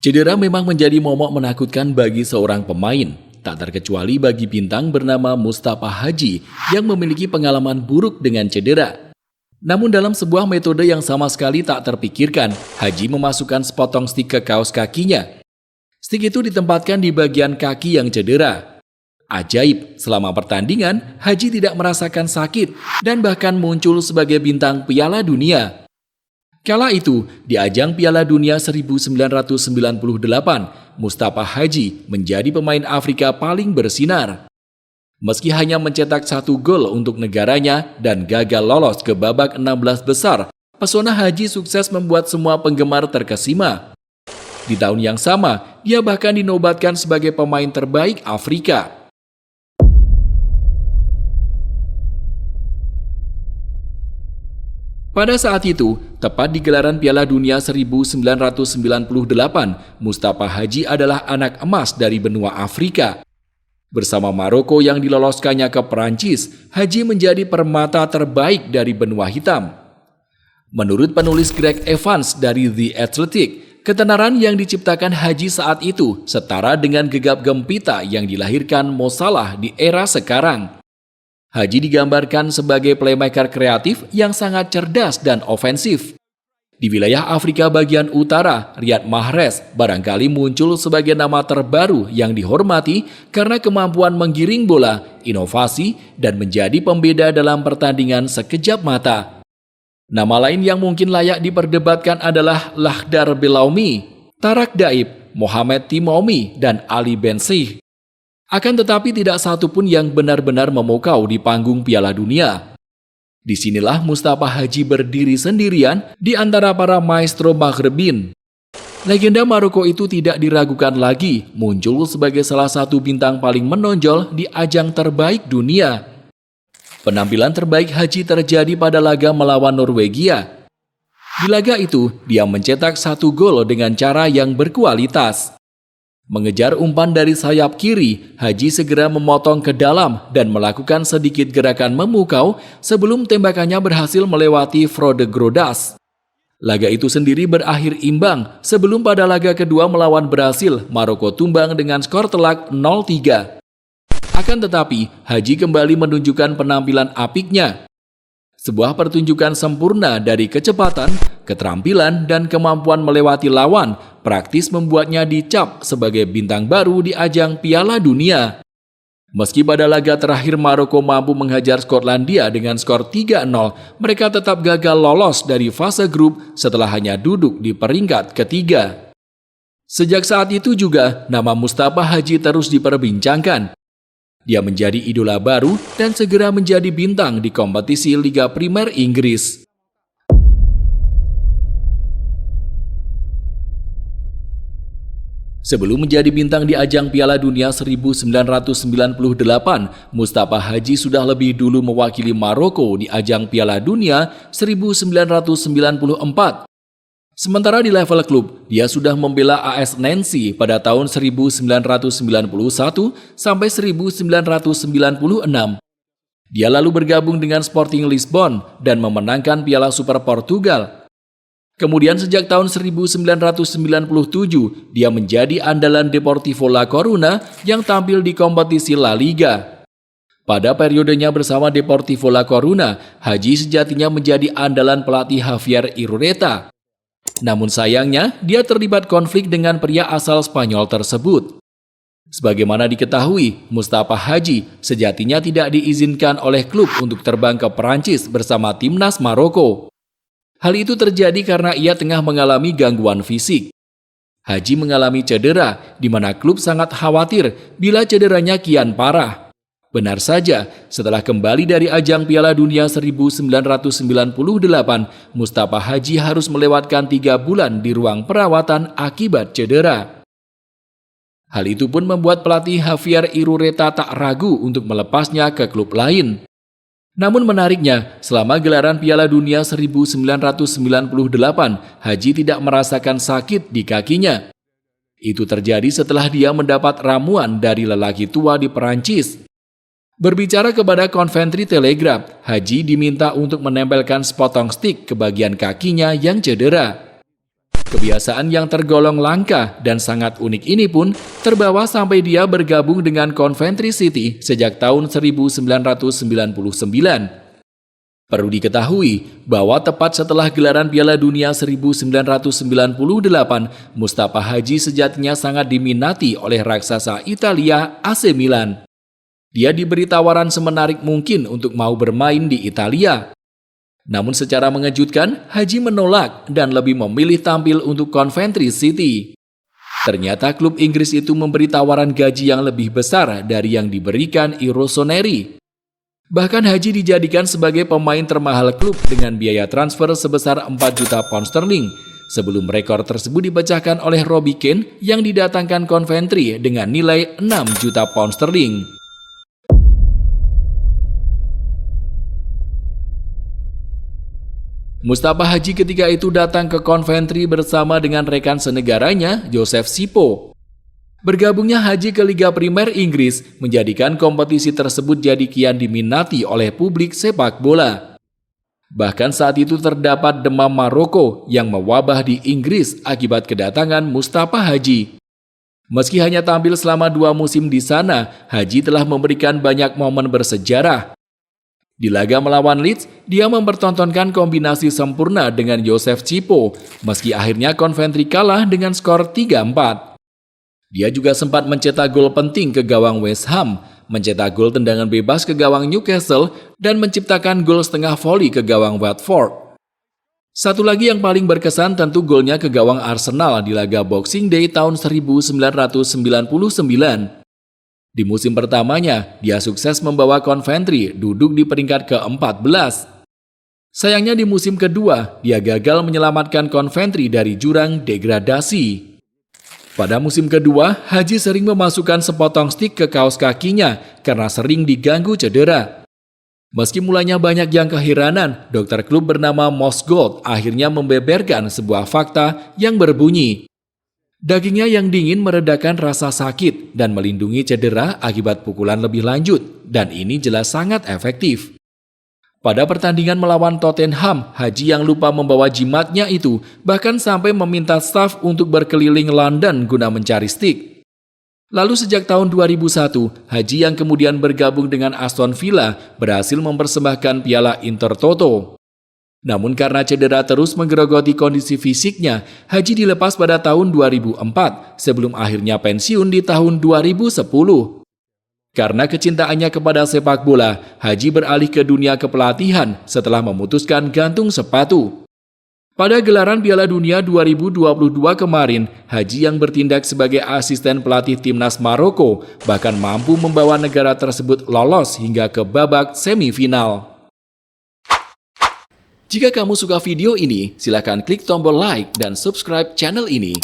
Cedera memang menjadi momok menakutkan bagi seorang pemain, tak terkecuali bagi bintang bernama Mustafa Hadji yang memiliki pengalaman buruk dengan cedera. Namun dalam sebuah metode yang sama sekali tak terpikirkan, Hadji memasukkan sepotong stik ke kaos kakinya. Stik itu ditempatkan di bagian kaki yang cedera. Ajaib, selama pertandingan, Hadji tidak merasakan sakit dan bahkan muncul sebagai bintang Piala Dunia. Kala itu, di ajang Piala Dunia 1998, Mustafa Hadji menjadi pemain Afrika paling bersinar. Meski hanya mencetak 1 gol untuk negaranya dan gagal lolos ke babak 16 besar, pesona Hadji sukses membuat semua penggemar terkesima. Di tahun yang sama, dia bahkan dinobatkan sebagai pemain terbaik Afrika. Pada saat itu, tepat di gelaran Piala Dunia 1998, Mustafa Hadji adalah anak emas dari benua Afrika. Bersama Maroko yang diloloskannya ke Perancis, Hadji menjadi permata terbaik dari benua hitam. Menurut penulis Greg Evans dari The Athletic, ketenaran yang diciptakan Hadji saat itu setara dengan gegap gempita yang dilahirkan Mo Salah di era sekarang. Hadji digambarkan sebagai playmaker kreatif yang sangat cerdas dan ofensif. Di wilayah Afrika bagian utara, Riyad Mahrez barangkali muncul sebagai nama terbaru yang dihormati karena kemampuan menggiring bola, inovasi, dan menjadi pembeda dalam pertandingan sekejap mata. Nama lain yang mungkin layak diperdebatkan adalah Lakhdar Belloumi, Tarak Daib, Mohamed Timoumi, dan Ali Benseih. Akan tetapi tidak satu pun yang benar-benar memukau di panggung Piala Dunia. Disinilah Mustafa Hadji berdiri sendirian di antara para maestro Maghrebin. Legenda Maroko itu tidak diragukan lagi muncul sebagai salah satu bintang paling menonjol di ajang terbaik dunia. Penampilan terbaik Hadji terjadi pada laga melawan Norwegia. Di laga itu, dia mencetak 1 gol dengan cara yang berkualitas. Mengejar umpan dari sayap kiri, Hadji segera memotong ke dalam dan melakukan sedikit gerakan memukau sebelum tembakannya berhasil melewati Frode Grodas. Laga itu sendiri berakhir imbang sebelum pada laga kedua melawan Brasil, Maroko tumbang dengan skor telak 0-3. Akan tetapi, Hadji kembali menunjukkan penampilan apiknya. Sebuah pertunjukan sempurna dari kecepatan, keterampilan, dan kemampuan melewati lawan praktis membuatnya dicap sebagai bintang baru di ajang Piala Dunia. Meski pada laga terakhir Maroko mampu menghajar Skotlandia dengan skor 3-0, mereka tetap gagal lolos dari fase grup setelah hanya duduk di peringkat ketiga. Sejak saat itu juga, nama Mustafa Hadji terus diperbincangkan. Dia menjadi idola baru dan segera menjadi bintang di kompetisi Liga Primer Inggris. Sebelum menjadi bintang di ajang Piala Dunia 1998, Mustafa Hadji sudah lebih dulu mewakili Maroko di ajang Piala Dunia 1994. Sementara di level klub, dia sudah membela AS Nancy pada tahun 1991 sampai 1996. Dia lalu bergabung dengan Sporting Lisbon dan memenangkan Piala Super Portugal. Kemudian sejak tahun 1997, dia menjadi andalan Deportivo La Coruna yang tampil di kompetisi La Liga. Pada periodenya bersama Deportivo La Coruna, Hadji sejatinya menjadi andalan pelatih Javier Irureta. Namun sayangnya, dia terlibat konflik dengan pria asal Spanyol tersebut. Sebagaimana diketahui, Mustafa Hadji sejatinya tidak diizinkan oleh klub untuk terbang ke Perancis bersama timnas Maroko. Hal itu terjadi karena ia tengah mengalami gangguan fisik. Hadji mengalami cedera, di mana klub sangat khawatir bila cederanya kian parah. Benar saja, setelah kembali dari ajang Piala Dunia 1998, Mustafa Hadji harus melewatkan 3 bulan di ruang perawatan akibat cedera. Hal itu pun membuat pelatih Javier Irureta tak ragu untuk melepasnya ke klub lain. Namun menariknya, selama gelaran Piala Dunia 1998, Hadji tidak merasakan sakit di kakinya. Itu terjadi setelah dia mendapat ramuan dari lelaki tua di Perancis. Berbicara kepada Coventry Telegraph, Hadji diminta untuk menempelkan sepotong stik ke bagian kakinya yang cedera. Kebiasaan yang tergolong langka dan sangat unik ini pun terbawa sampai dia bergabung dengan Coventry City sejak tahun 1999. Perlu diketahui bahwa tepat setelah gelaran Piala Dunia 1998, Mustafa Hadji sejatinya sangat diminati oleh raksasa Italia AC Milan. Dia diberi tawaran semenarik mungkin untuk mau bermain di Italia. Namun secara mengejutkan, Hadji menolak dan lebih memilih tampil untuk Coventry City. Ternyata klub Inggris itu memberi tawaran gaji yang lebih besar dari yang diberikan I Rossoneri. Bahkan Hadji dijadikan sebagai pemain termahal klub dengan biaya transfer sebesar 4 juta pound sterling, sebelum rekor tersebut dipecahkan oleh Robbie Keane yang didatangkan Coventry dengan nilai 6 juta pound sterling. Mustafa Hadji ketika itu datang ke Coventry bersama dengan rekan senegaranya, Joseph Sipo. Bergabungnya Hadji ke Liga Primer Inggris menjadikan kompetisi tersebut jadi kian diminati oleh publik sepak bola. Bahkan saat itu terdapat demam Maroko yang mewabah di Inggris akibat kedatangan Mustafa Hadji. Meski hanya tampil selama 2 musim di sana, Hadji telah memberikan banyak momen bersejarah. Di laga melawan Leeds, dia mempertontonkan kombinasi sempurna dengan Joseph Cipo, meski akhirnya Coventry kalah dengan skor 3-4. Dia juga sempat mencetak gol penting ke gawang West Ham, mencetak gol tendangan bebas ke gawang Newcastle, dan menciptakan gol setengah voli ke gawang Watford. Satu lagi yang paling berkesan tentu golnya ke gawang Arsenal di laga Boxing Day tahun 1999. Di musim pertamanya, dia sukses membawa Coventry duduk di peringkat ke-14. Sayangnya di musim kedua, dia gagal menyelamatkan Coventry dari jurang degradasi. Pada musim kedua, Hadji sering memasukkan sepotong stik ke kaos kakinya karena sering diganggu cedera. Meski mulanya banyak yang keheranan, dokter klub bernama Moss Gold akhirnya membeberkan sebuah fakta yang berbunyi, dagingnya yang dingin meredakan rasa sakit dan melindungi cedera akibat pukulan lebih lanjut, dan ini jelas sangat efektif. Pada pertandingan melawan Tottenham, Hadji yang lupa membawa jimatnya itu bahkan sampai meminta staf untuk berkeliling London guna mencari stik. Lalu sejak tahun 2001, Hadji yang kemudian bergabung dengan Aston Villa berhasil mempersembahkan Piala Intertoto. Namun karena cedera terus menggerogoti kondisi fisiknya, Hadji dilepas pada tahun 2004 sebelum akhirnya pensiun di tahun 2010. Karena kecintaannya kepada sepak bola, Hadji beralih ke dunia kepelatihan setelah memutuskan gantung sepatu. Pada gelaran Piala Dunia 2022 kemarin, Hadji yang bertindak sebagai asisten pelatih timnas Maroko bahkan mampu membawa negara tersebut lolos hingga ke babak semifinal. Jika kamu suka video ini, silakan klik tombol like dan subscribe channel ini.